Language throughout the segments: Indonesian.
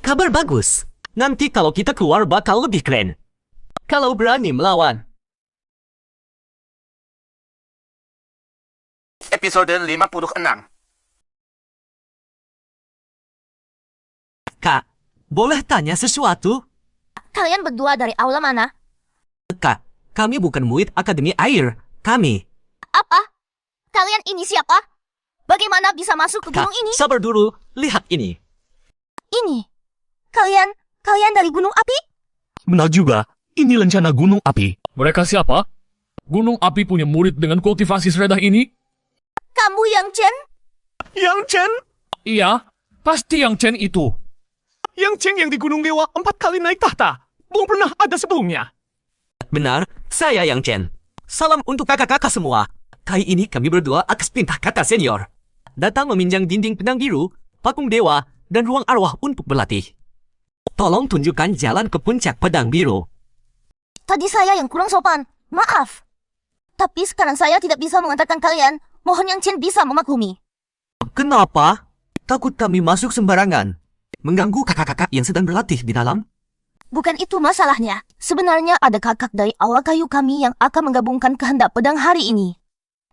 Kabar bagus. Nanti kalau kita keluar bakal lebih keren. Kalau berani melawan. Episode 56. Kak, boleh tanya sesuatu? Kalian berdua dari aula mana? Kak, kami bukan murid Akademi Air. Kami. Apa? Kalian ini siapa? Bagaimana bisa masuk ke Kak, gunung ini? sabar dulu. Lihat ini. Ini. Kalian dari gunung api? Benar juga, ini lencana gunung api. Mereka siapa? Gunung api punya murid dengan kultivasi serendah ini? Kamu yang Chen? Yang Chen? Iya, pasti yang Chen itu. Yang Chen yang di Gunung Dewa 4 kali naik tahta. Belum pernah ada sebelumnya. Benar, saya yang Chen. Salam untuk kakak-kakak semua. Kali ini kami berdua akan pindah kata senior. Datang meminjam dinding pedang biru, patung dewa, dan ruang arwah untuk berlatih. Tolong tunjukkan jalan ke puncak pedang biru. Tadi saya yang kurang sopan. Maaf. Tapi sekarang saya tidak bisa mengatakan kalian. Mohon yang Chen bisa memaklumi. Kenapa? Takut kami masuk sembarangan. Mengganggu kakak-kakak yang sedang berlatih di dalam? Bukan itu masalahnya. Sebenarnya ada kakak dari aula kayu kami yang akan menggabungkan kehendak pedang hari ini.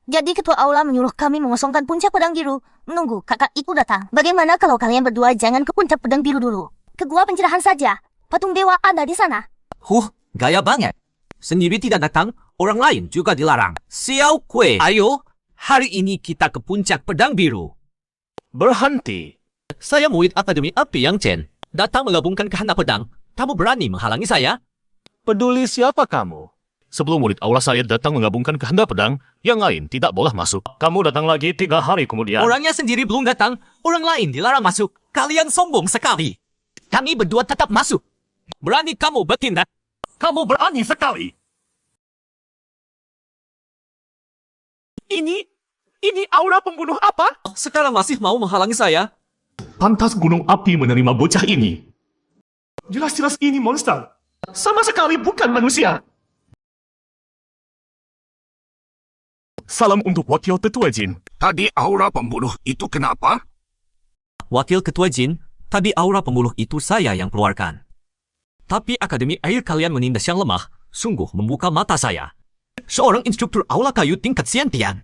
Jadi ketua aula menyuruh kami mengosongkan puncak pedang biru, menunggu kakak itu datang. Bagaimana kalau kalian berdua jangan ke puncak pedang biru dulu? Ke gua pencerahan saja. Patung dewa ada di sana. Gaya banget. Sendiri tidak datang, orang lain juga dilarang. Xiao Kue, ayo, hari ini kita ke puncak pedang biru. Berhenti. Saya murid Akademi Api yang Chen. Datang menggabungkan kehendak pedang. Kamu berani menghalangi saya? Peduli siapa kamu? Sebelum murid aula saya datang menggabungkan kehendak pedang, yang lain tidak boleh masuk. Kamu datang lagi 3 hari kemudian. Orangnya sendiri belum datang, orang lain dilarang masuk. Kalian sombong sekali. Kami berdua tetap masuk. Berani kamu bertindak? Kamu berani sekali. Ini aura pembunuh apa? Sekarang masih mau menghalangi saya? Pantas gunung api menerima bocah ini. Jelas-jelas ini monster. Sama sekali bukan manusia. Salam untuk Wakil Ketua Jin. Tadi aura pembunuh itu kenapa? Wakil Ketua Jin, tadi aura pembunuh itu saya yang keluarkan. Tapi Akademi Air kalian menindas yang lemah, sungguh membuka mata saya. Seorang instruktur aula kayu tingkat Xiantian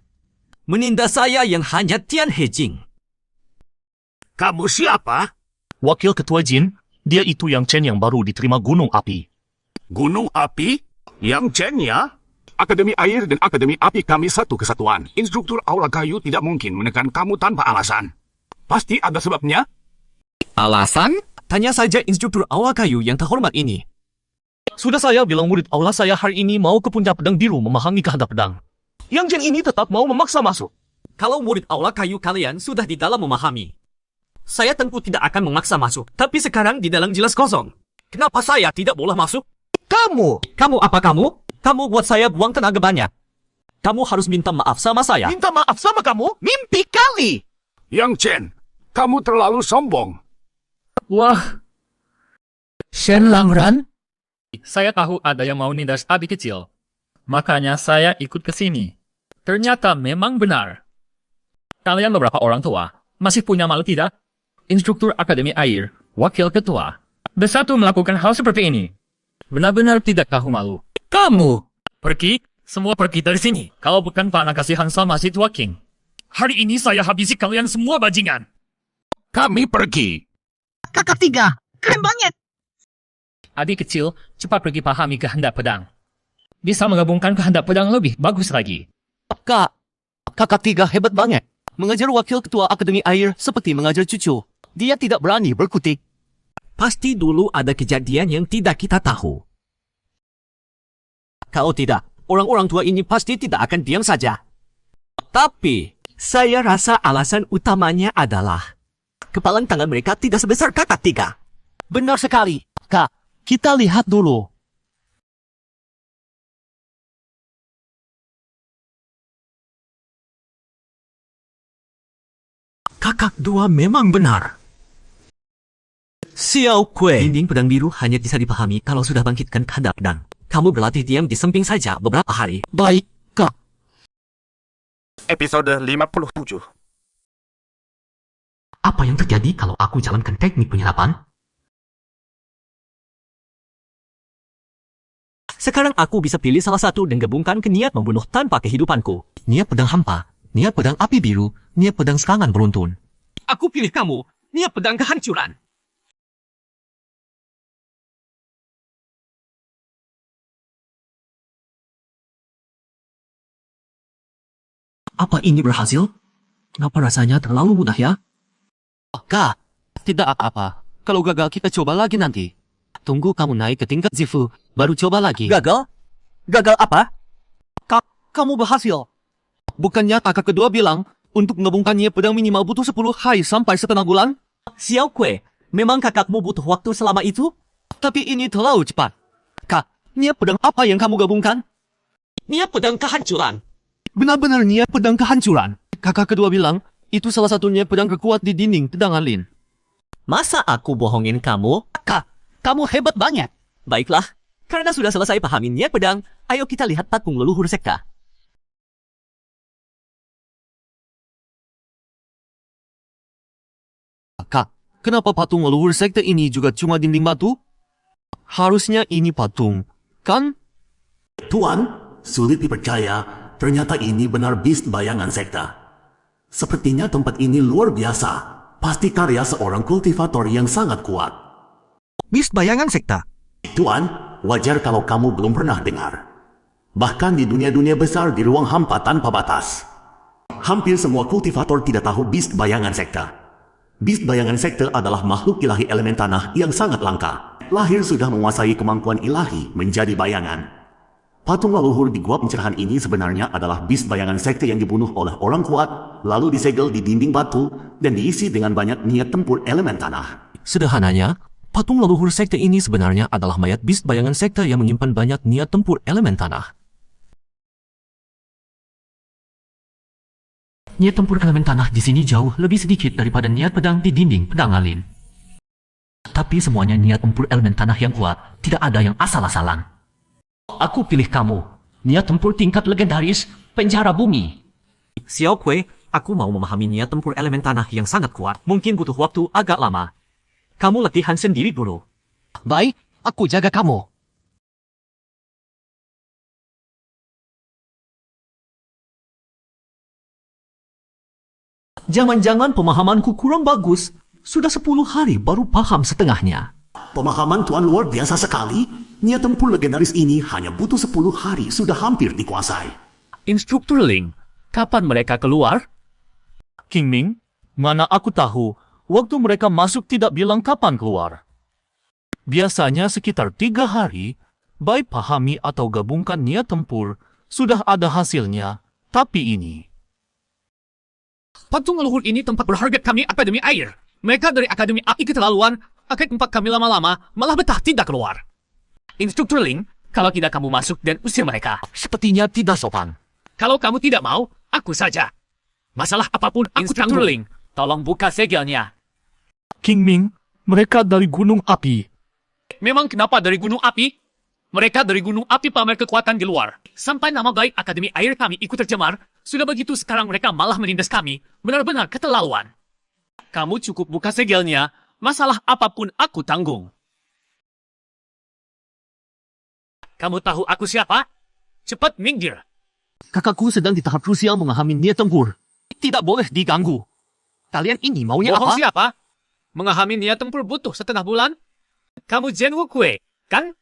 menindas saya yang hanya Tian Hejing. Kamu siapa? Wakil Ketua Jin, dia itu yang Chen yang baru diterima gunung api. Gunung api? Yang Chen ya? Akademi Air dan Akademi Api kami satu kesatuan. Instruktur aula kayu tidak mungkin menekan kamu tanpa alasan. Pasti ada sebabnya. Alasan? Tanya saja instruktur aula kayu yang terhormat ini. Sudah saya bilang murid aula saya hari ini mau ke puncak pedang biru memahami kehendak pedang. Yang Chen ini tetap mau memaksa masuk. Kalau murid aula kayu kalian sudah di dalam memahami, saya tentu tidak akan memaksa masuk. Tapi sekarang di dalam jelas kosong. Kenapa saya tidak boleh masuk? Kamu apa kamu? Kamu buat saya buang tenaga banyak. Kamu harus minta maaf sama saya. Minta maaf sama kamu? Mimpi kali! Yang Chen, kamu terlalu sombong. Wah. Shen Langran? Saya tahu ada yang mau nindas adik kecil. Makanya saya ikut ke sini. Ternyata memang benar. Kalian beberapa orang tua masih punya malu tidak? Instruktur Akademi Air, Wakil Ketua, bersatu melakukan hal seperti ini. Benar-benar tidak tahu malu. Kamu! Pergi, semua pergi dari sini. Kalau bukan karena kasihan sama si tua King. Hari ini saya habisi kalian semua bajingan. Kami pergi. Kakak 3, keren banget. Adik kecil, cepat pergi pahami kehendak pedang. Bisa menggabungkan kehendak pedang lebih bagus lagi. Kakak 3 hebat banget. Mengajar wakil ketua Akademi Air seperti mengajar cucu. Dia tidak berani berkutik. Pasti dulu ada kejadian yang tidak kita tahu. Kalau tidak, orang-orang tua ini pasti tidak akan diam saja. Tapi, saya rasa alasan utamanya adalah kepalan tangan mereka tidak sebesar kakak 3. Benar sekali. Kak, kita lihat dulu. Kakak 2 memang benar. Xiao Kue. Dinding pedang biru hanya bisa dipahami kalau sudah bangkitkan kehendak pedang. Kamu berlatih diam di samping saja beberapa hari. Baik, Kak. Episode 57. Apa yang terjadi kalau aku jalankan teknik penyerapan? Sekarang aku bisa pilih salah satu dan gabungkan ke niat membunuh tanpa kehidupanku. Niat pedang hampa, niat pedang api biru, niat pedang serangan beruntun. Aku pilih kamu, niat pedang kehancuran. Apa ini berhasil? Kenapa rasanya terlalu mudah ya? Kak, tidak apa-apa. Kalau gagal kita coba lagi nanti. Tunggu kamu naik ke tingkat Zifu, baru coba lagi. Gagal? Gagal apa? Kamu berhasil. Bukannya kakak kedua bilang, untuk menggabungkannya pedang minimal butuh 10 hari sampai setengah bulan? Xiao Kue, memang kakakmu butuh waktu selama itu? Tapi ini terlalu cepat. Kak, niat pedang apa yang kamu gabungkan? Niat pedang kehancuran. Benar-benar niat pedang kehancuran. Kakak kedua bilang, itu salah satu niat pedang terkuat di dinding pedangan Lin. Masa aku bohongin kamu? Kak, kamu hebat banget. Baiklah, karena sudah selesai pahami niat pedang, ayo kita lihat patung leluhur sekta. Kak, kenapa patung leluhur sekte ini juga cuma dinding batu? Harusnya ini patung, kan? Tuan, sulit dipercaya, ternyata ini benar beast bayangan sekta. Sepertinya tempat ini luar biasa, pasti karya seorang kultivator yang sangat kuat. Beast bayangan sekta. Tuan, wajar kalau kamu belum pernah dengar. Bahkan di dunia-dunia besar di ruang hampa tanpa batas, hampir semua kultivator tidak tahu beast bayangan sekta. Beast bayangan sekte adalah makhluk ilahi elemen tanah yang sangat langka. Lahir sudah menguasai kemampuan ilahi menjadi bayangan. Patung leluhur di gua pencerahan ini sebenarnya adalah beast bayangan sekte yang dibunuh oleh orang kuat, lalu disegel di dinding batu, dan diisi dengan banyak niat tempur elemen tanah. Sederhananya, patung leluhur sekte ini sebenarnya adalah mayat beast bayangan sekte yang menyimpan banyak niat tempur elemen tanah. Niat tempur elemen tanah di sini jauh lebih sedikit daripada niat pedang di dinding pedang Lin. Tapi semuanya niat tempur elemen tanah yang kuat, tidak ada yang asal-asalan. Aku pilih kamu, niat tempur tingkat legendaris, penjara bumi. Xiao Kue, aku mau memahami niat tempur elemen tanah yang sangat kuat. Mungkin butuh waktu agak lama. Kamu latihan sendiri dulu. Baik, aku jaga kamu. Jangan-jangan pemahamanku kurang bagus. Sudah 10 hari baru paham setengahnya. Pemahaman Tuan luar biasa sekali. Niat tempur legendaris ini hanya butuh 10 hari sudah hampir dikuasai. Instruktur Ling, kapan mereka keluar? King Ming, mana aku tahu, waktu mereka masuk tidak bilang kapan keluar. Biasanya sekitar 3 hari, baik pahami atau gabungkan niat tempur, sudah ada hasilnya, tapi ini. Patung leluhur ini tempat berharga kami Akademi Air. Mereka dari Akademi Api keterlaluan, akan tempat kami lama-lama malah betah tidak keluar. Instruktur Ling, kalau tidak kamu masuk dan usir mereka. Sepertinya tidak sopan. Kalau kamu tidak mau, aku saja. Masalah apapun aku tanggung. Ling, tolong buka segelnya. King Ming, mereka dari Gunung Api. Memang kenapa dari Gunung Api? Mereka dari Gunung Api pamer kekuatan di luar. Sampai nama baik Akademi Air kami ikut tercemar. Sudah begitu sekarang mereka malah menindas kami. Benar-benar keterlaluan. Kamu cukup buka segelnya. Masalah apapun aku tanggung. Kamu tahu aku siapa? Cepat minggir. Kakakku sedang di tahap krusial memahami niat tempur. Tidak boleh diganggu. Kalian ini maunya Bohong apa? siapa? Menghami niat tempur butuh setengah bulan? Kamu Zhenwu Kue, kan?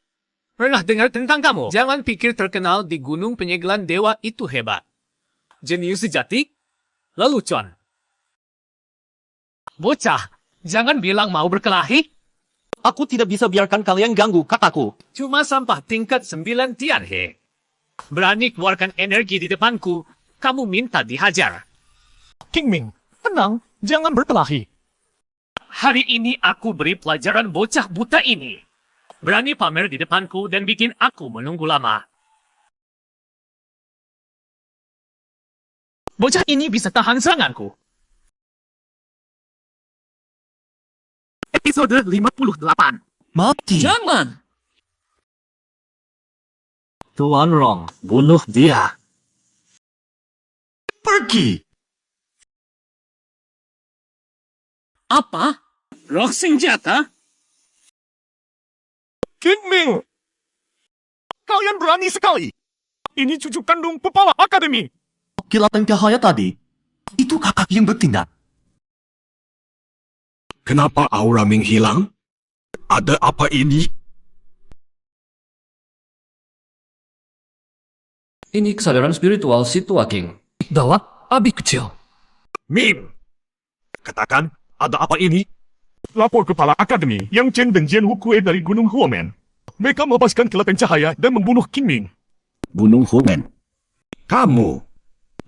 Pernah dengar tentang kamu? Jangan pikir terkenal di gunung penyegelan dewa itu hebat. Jenius sejati? Lelucon. Bocah, jangan bilang mau berkelahi. Aku tidak bisa biarkan kalian ganggu kakakku. Cuma sampah tingkat 9 Tianhe. Berani keluarkan energi di depanku, kamu minta dihajar. King Ming, tenang, jangan berkelahi. Hari ini aku beri pelajaran bocah buta ini. Berani pamer di depanku dan bikin aku menunggu lama. Bocah ini bisa tahan seranganku. Episode 58. Mati. Jangan! Tuan Rong, bunuh dia. Pergi! Apa? Roh senjata? King Ming! Kalian berani sekali. Ini cucu kandung kepala akademi. Kilatan cahaya tadi, itu kakak yang bertindak. Kenapa aura menghilang? Ada apa ini? Ini kesadaran spiritual si tua King. Dawa, abi kecil. Mim! Katakan, ada apa ini? Lapor kepala akademi yang Chen dan Jian Hukue dari Gunung Huomen. Mereka melepaskan kilatan cahaya dan membunuh King Ming. Gunung Huomen? Kamu?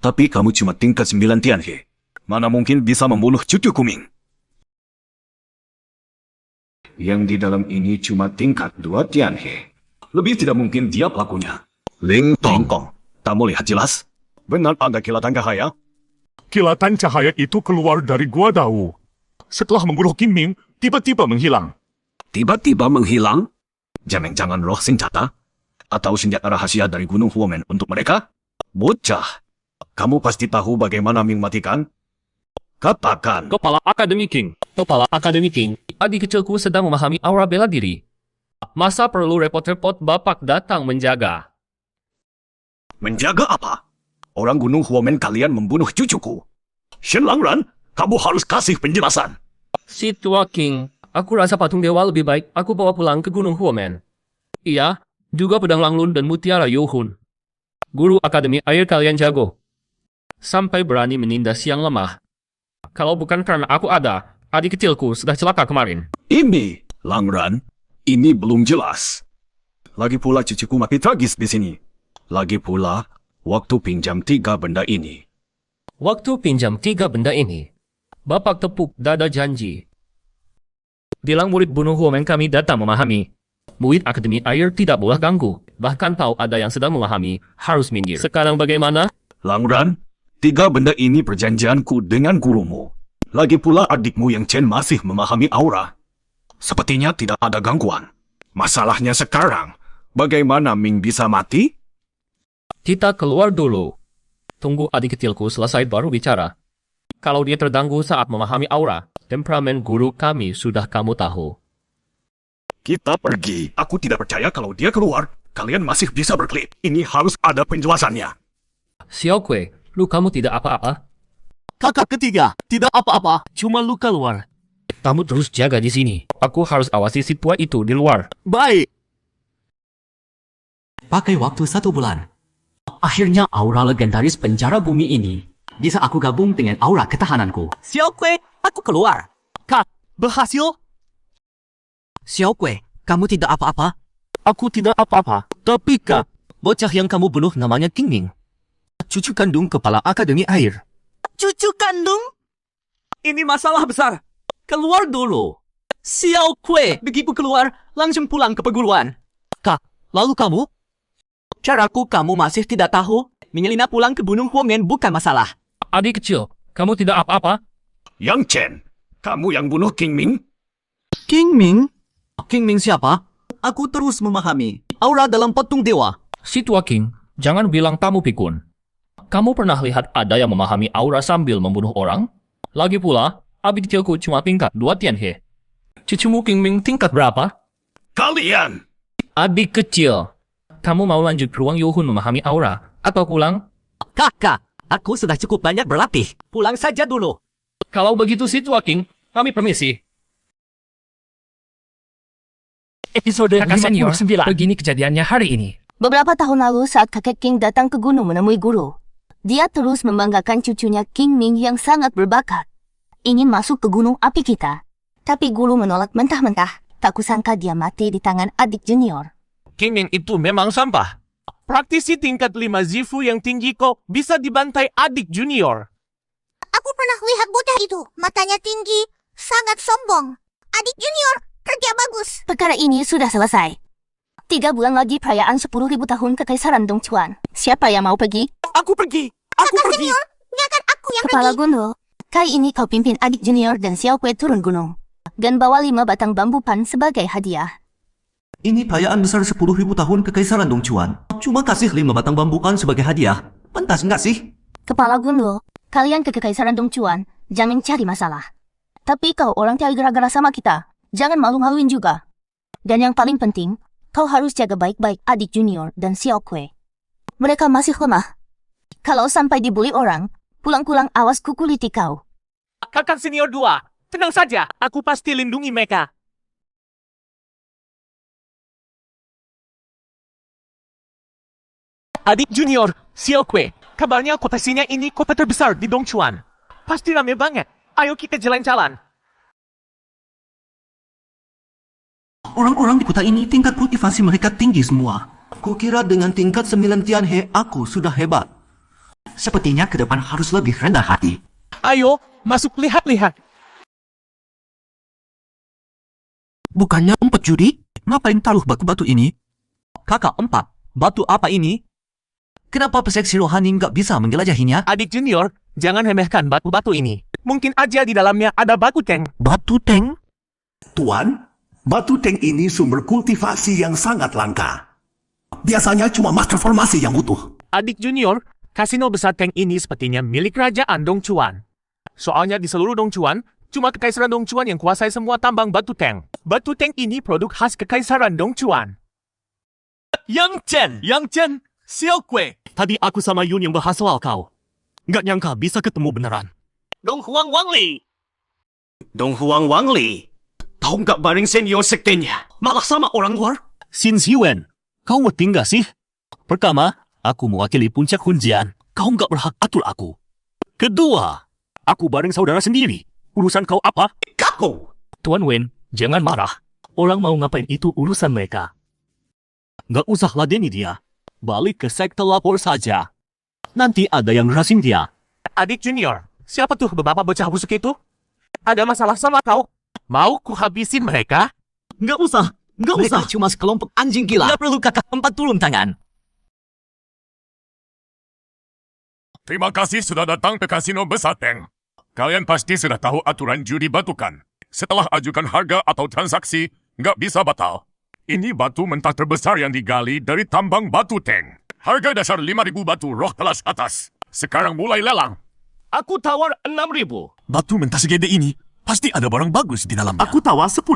Tapi kamu cuma tingkat 9 Tianhe. Mana mungkin bisa membunuh cucu Kuming? Yang di dalam ini cuma tingkat 2 Tianhe. Lebih tidak mungkin dia pelakunya. Ling Tong. Kamu lihat jelas? Benar ada kilatan cahaya? Kilatan cahaya itu keluar dari Gua Dao. Setelah membunuh King Ming, tiba-tiba menghilang. Tiba-tiba menghilang? Jangan-jangan roh senjata? Atau senjata rahasia dari Gunung Huomen untuk mereka? Bocah, kamu pasti tahu bagaimana Ming matikan? Katakan. Kepala Akademi King. Kepala Akademi King. Adik kecilku sedang memahami aura bela diri. Masa perlu repot-repot bapak datang menjaga? Menjaga apa? Orang Gunung Huomen kalian membunuh cucuku. Shen Langran, kamu harus kasih penjelasan. Si tua King, aku rasa patung dewa lebih baik aku bawa pulang ke Gunung Huomen. Iya, juga pedang Langlun dan mutiara Yohun. Guru Akademi Air kalian jago. Sampai berani menindas yang lemah. Kalau bukan karena aku ada, adik kecilku sudah celaka kemarin. Ini, Langran, ini belum jelas. Lagi pula cucuku mati tragis di sini. Lagi pula, waktu pinjam 3 benda ini. Waktu pinjam 3 benda ini, bapak tepuk dada janji. Bilang murid bunuh Huomen kami datang memahami. Murid Akademi Air tidak boleh ganggu. Bahkan tahu ada yang sedang memahami, harus minggir. Sekarang bagaimana? Langran, 3 benda ini perjanjianku dengan gurumu. Lagi pula adikmu yang Chen masih memahami aura. Sepertinya tidak ada gangguan. Masalahnya sekarang, bagaimana Ming bisa mati? Kita keluar dulu. Tunggu adik kecilku selesai baru bicara. Kalau dia terganggu saat memahami aura, temperamen guru kami sudah kamu tahu. Kita pergi. Aku tidak percaya kalau dia keluar. Kalian masih bisa berkelit. Ini harus ada penjelasannya. Xiao Kue, lu kamu tidak apa-apa? Kakak ketiga, tidak apa-apa, cuma luka luar. Kamu terus jaga di sini. Aku harus awasi si tua itu di luar. Baik. Pakai waktu 1 bulan. Akhirnya aura legendaris penjara bumi ini bisa aku gabung dengan aura ketahananku. Xiao Kue, aku keluar. Kak, berhasil? Xiao Kue, kamu tidak apa-apa? Aku tidak apa-apa. Tapi Kak, Bocah yang kamu bunuh namanya King Ming. Cucu kandung kepala Akademi Air. Cucu kandung? Ini masalah besar. Keluar dulu. Xiao Kue, begitu keluar, langsung pulang ke perguruan. Kak, lalu kamu? Caraku kamu masih tidak tahu. Menyelinap pulang ke Gunung Huomen bukan masalah. Adik kecil, kamu tidak apa-apa? Yang Chen, kamu yang bunuh King Ming? King Ming? King Ming siapa? Aku terus memahami. Aura dalam patung dewa. Si tua King, jangan bilang kamu pikun. Kamu pernah lihat ada yang memahami aura sambil membunuh orang? Lagi pula, adik kecilku cuma tingkat 2 Tianhe. Cucumu King Ming tingkat berapa? Kalian! Adik kecil, kamu mau lanjut ke ruang Yohun memahami aura, atau pulang? Kakak, aku sudah cukup banyak berlatih. Pulang saja dulu. Kalau begitu si tua King, kami permisi. Episode Kakak senior, 59. begini kejadiannya hari ini. Beberapa tahun lalu saat kakek King datang ke gunung menemui guru, dia terus membanggakan cucunya King Ming yang sangat berbakat. Ingin masuk ke gunung api kita. Tapi guru menolak mentah-mentah. Tak kusangka dia mati di tangan adik junior. King Ming itu memang sampah. Praktisi tingkat 5 Zifu yang tinggi kok bisa dibantai adik junior. Aku pernah lihat bocah itu. Matanya tinggi, sangat sombong. Adik junior, kerja bagus. Perkara ini sudah selesai. 3 bulan lagi perayaan 10.000 tahun Kekaisaran Dongchuan. Siapa yang mau pergi? Aku pergi. Aku Kakak pergi. senior, biarkan aku yang Kepala pergi. gunung, kali ini kau pimpin adik junior dan Xiao Kue turun gunung. Dan bawa 5 batang bambu pan sebagai hadiah. Ini perayaan besar 10.000 tahun Kekaisaran Dongchuan. Cuma kasih 5 batang bambukan sebagai hadiah. Pantas nggak sih? Kepala gunung, kalian ke Kekaisaran Dongchuan, jangan cari masalah. Tapi kau orang cari gara-gara sama kita, jangan malu-maluin juga. Dan yang paling penting, kau harus jaga baik-baik adik junior dan Xiao Kue. Mereka masih lemah. Kalau sampai dibuli orang, pulang-pulang awas kukuliti kau. Kakak senior 2, tenang saja, aku pasti lindungi mereka. Adik junior, Xiao Kue, kabarnya kota Xing'an ini kota terbesar di Dongchuan. Pasti rame banget. Ayo kita jalan-jalan. Orang-orang di kota ini tingkat kultivasi mereka tinggi semua. Kukira dengan tingkat 9 Tianhe aku sudah hebat. Sepertinya ke depan harus lebih rendah hati. Ayo, masuk lihat-lihat. Bukannya 4 judi? Ngapain taruh batu-batu ini? Kakak 4, batu apa ini? Kenapa peseksi rohani nggak bisa menjelajahinya? Adik junior, jangan remehkan batu-batu ini. Mungkin aja di dalamnya ada batu tank. Batu tank? Tuan, batu tank ini sumber kultivasi yang sangat langka. Biasanya cuma master formasi yang butuh. Adik junior, kasino besar tank ini sepertinya milik kerajaan Dongchuan. Soalnya di seluruh Dongchuan, cuma kekaisaran Dongchuan yang kuasai semua tambang batu tank. Batu tank ini produk khas kekaisaran Dongchuan. Yang Chen, Xiao Kue. Tadi aku sama Yun yang bahas soal kau. Nggak nyangka bisa ketemu beneran. Dong Huang Wangli. Tahu nggak baring senior sektenya? Malah sama orang luar. Xin Xiwen, kau ngerti nggak sih? Pertama, aku mewakili puncak Hunjian. Kau nggak berhak atur aku. Kedua, aku bareng saudara sendiri. Urusan kau apa? Kaku. Tuan Wen, jangan marah. Orang mau ngapain itu urusan mereka. Nggak usah ladeni dia. Balik ke sekte lapor saja. Nanti ada yang rasim dia. Adik junior, siapa tuh beberapa bocah busuk itu? Ada masalah sama kau? Mau kuhabisin mereka? Nggak usah. Mereka cuma sekelompok anjing gila. Nggak perlu kakak 4 turun tangan. Terima kasih sudah datang ke kasino besar Teng. Kalian pasti sudah tahu aturan judi batukan. Setelah ajukan harga atau transaksi, nggak bisa batal. Ini batu mentah terbesar yang digali dari tambang batu Teng. Harga dasar 5.000 batu roh kelas atas. Sekarang mulai lelang. Aku tawar 6.000. Batu mentah segede ini, pasti ada barang bagus di dalamnya. Aku tawar 10.000.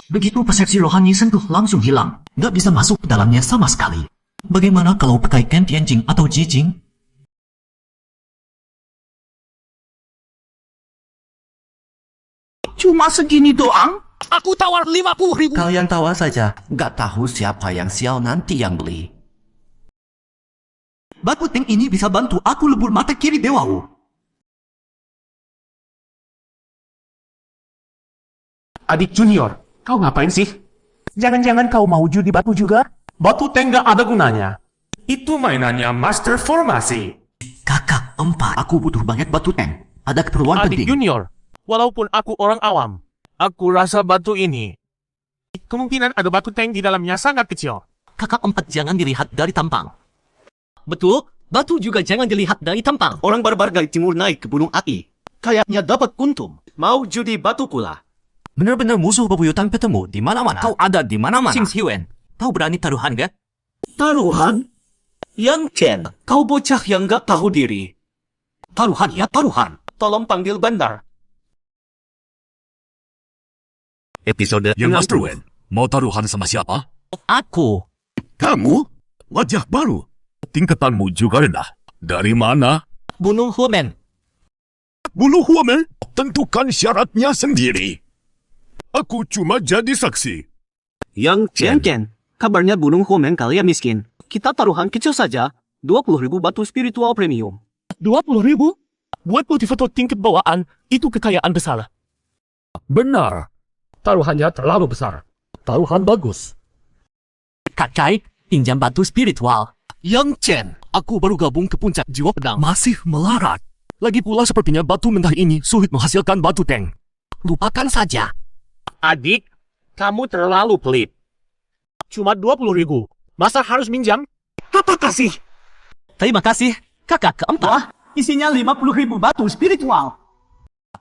Begitu persepsi rohani sentuh langsung hilang. Nggak bisa masuk ke dalamnya sama sekali. Bagaimana kalau pakai Ken Tianjing atau Jijing? Cuma segini doang? Aku tawar 50.000. Kalian tawa saja, nggak tahu siapa yang sial nanti yang beli. Batu tank ini bisa bantu aku lebur mata kiri Dewawu. Adik junior, kau ngapain sih? Jangan-jangan kau mau judi batu juga? Batu tank nggak ada gunanya. Itu mainannya master formasi. Kakak 4, aku butuh banget batu tank. Ada keperluan Adik penting. junior, walaupun aku orang awam, aku rasa batu ini kemungkinan ada batu tank di dalamnya sangat kecil. Kakak 4 jangan dilihat dari tampang. Betul, batu juga jangan dilihat dari tampang. Orang barbar dari timur naik ke gunung api. Kayaknya dapat kuntum. Mau judi batu pula. Benar-benar musuh bebuyutan ketemu di mana-mana. Kau ada di mana-mana. Xin Xiwen, kau berani taruhan gak? Taruhan? Yang Chen, kau bocah yang gak tahu diri. Taruhan ya taruhan. Tolong panggil bandar. Episode yang Master Wen, mau taruhan sama siapa? Aku. Kamu? Wajah baru. Tingkatanmu juga rendah. Dari mana? Gunung Huamen. Bulu Huamen? Tentukan syaratnya sendiri. Aku cuma jadi saksi. Yang Chen, kabarnya gunung Homen kalian miskin. Kita taruhan kecil saja, 20.000 batu spiritual premium. 20.000? Buat motivator tingkat bawaan, itu kekayaan besar. Benar. Taruhannya terlalu besar. Taruhan bagus. Kakak, pinjam batu spiritual. Yang Chen, aku baru gabung ke puncak jiwa pedang. Masih melarat. Lagi pula sepertinya batu mentah ini sulit menghasilkan batu tank. Lupakan saja. Adik, kamu terlalu pelit. Cuma 20.000. Masa harus minjam? Apa kasih? Terima kasih, kakak keempat. Isinya 50.000 batu spiritual.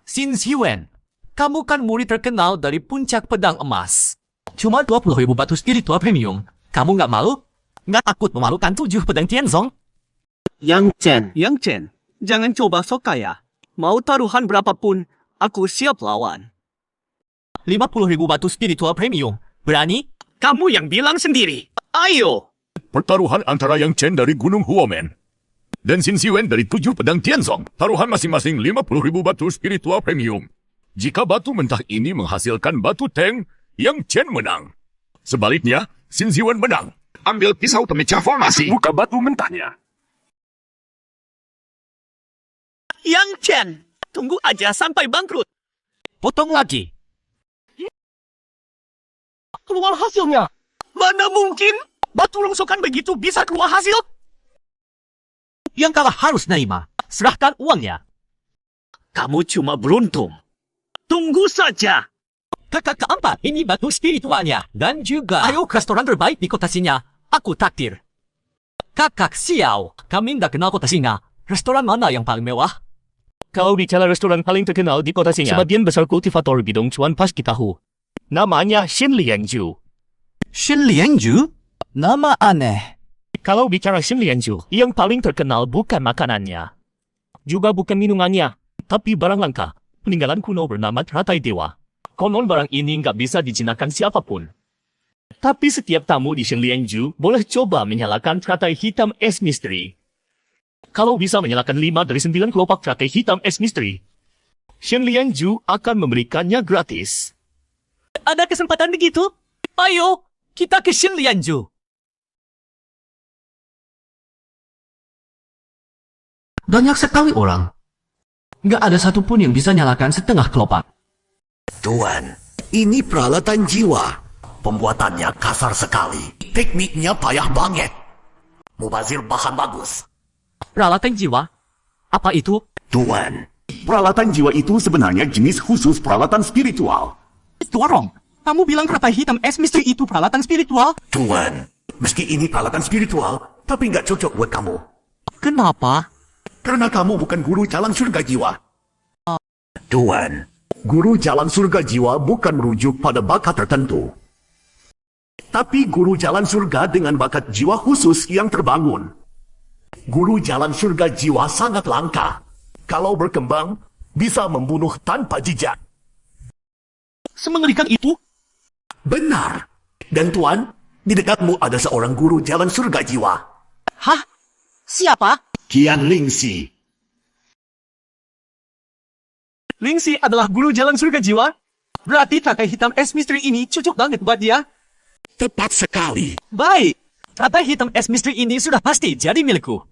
Xin Xiwen, kamu kan murid terkenal dari puncak pedang emas. Cuma 20.000 batu spiritual premium. Kamu nggak malu? Nggak takut memalukan 7 pedang Tianzong? Yang Chen, jangan coba sok kaya. Mau taruhan berapapun, aku siap lawan. 50.000 batu spiritual premium. Berani? Kamu yang bilang sendiri. Ayo! Pertaruhan antara Yang Chen dari Gunung Huomen dan Xin Siwen dari 7 pedang Tianzong. Taruhan masing-masing 50.000 batu spiritual premium. Jika batu mentah ini menghasilkan batu Teng, Yang Chen menang. Sebaliknya, Xin Siwen menang. Ambil pisau pemecah formasi. Buka batu mentahnya. Yang Chen, tunggu aja sampai bangkrut. Potong lagi. Keluar hasilnya. Mana mungkin? Batu rongsokan begitu bisa keluar hasil? Yang kalah harus nerima. Serahkan uangnya. Kamu cuma beruntung. Tunggu saja. Kakak keempat, ini batu spiritualnya. Dan juga, ayo ke restoran terbaik di kota Singa. Aku takdir. Kakak Xiao, kami tidak kenal kota Singa. Restoran mana yang paling mewah? Kalau bicara restoran paling terkenal di kota Singa, sebagian besar kultivator bidong cuan pasti tahu. Namanya Xin Liangju. Xin Liangju? Nama aneh. Kalau bicara Xin Liangju, yang paling terkenal bukan makanannya. Juga bukan minumannya, tapi barang langka. Peninggalan kuno bernama teratai dewa. Konon barang ini nggak bisa dijinakan siapapun. Tapi setiap tamu di Xin Liangju boleh coba menyalakan teratai hitam es misteri. Kalau bisa menyalakan 5 dari 9 kelopak teratai hitam es misteri, Xin Liangju akan memberikannya gratis. Ada kesempatan begitu? Ayo, kita ke Xin Liangju. Banyak sekali orang. Nggak ada satupun yang bisa nyalakan setengah kelopak. Tuan, ini peralatan jiwa. Pembuatannya kasar sekali. Tekniknya payah banget. Mubazir bahan bagus. Peralatan jiwa? Apa itu? Tuan, peralatan jiwa itu sebenarnya jenis khusus peralatan spiritual. Tuarong, kamu bilang teratai hitam es misteri itu peralatan spiritual? Tuan, meski ini peralatan spiritual, tapi nggak cocok buat kamu. Kenapa? Karena kamu bukan guru jalan surga jiwa. Tuan, guru jalan surga jiwa bukan merujuk pada bakat tertentu. Tapi guru jalan surga dengan bakat jiwa khusus yang terbangun. Guru jalan surga jiwa sangat langka. Kalau berkembang, bisa membunuh tanpa jejak. Semengerikan itu? Benar. Dan Tuan, di dekatmu ada seorang guru jalan surga jiwa. Hah? Siapa? Qian Lingxi. Lingxi adalah guru jalan surga jiwa? Berarti teratai hitam es misteri ini cocok banget buat dia? Tepat sekali. Baik. Teratai hitam es misteri ini sudah pasti jadi milikku.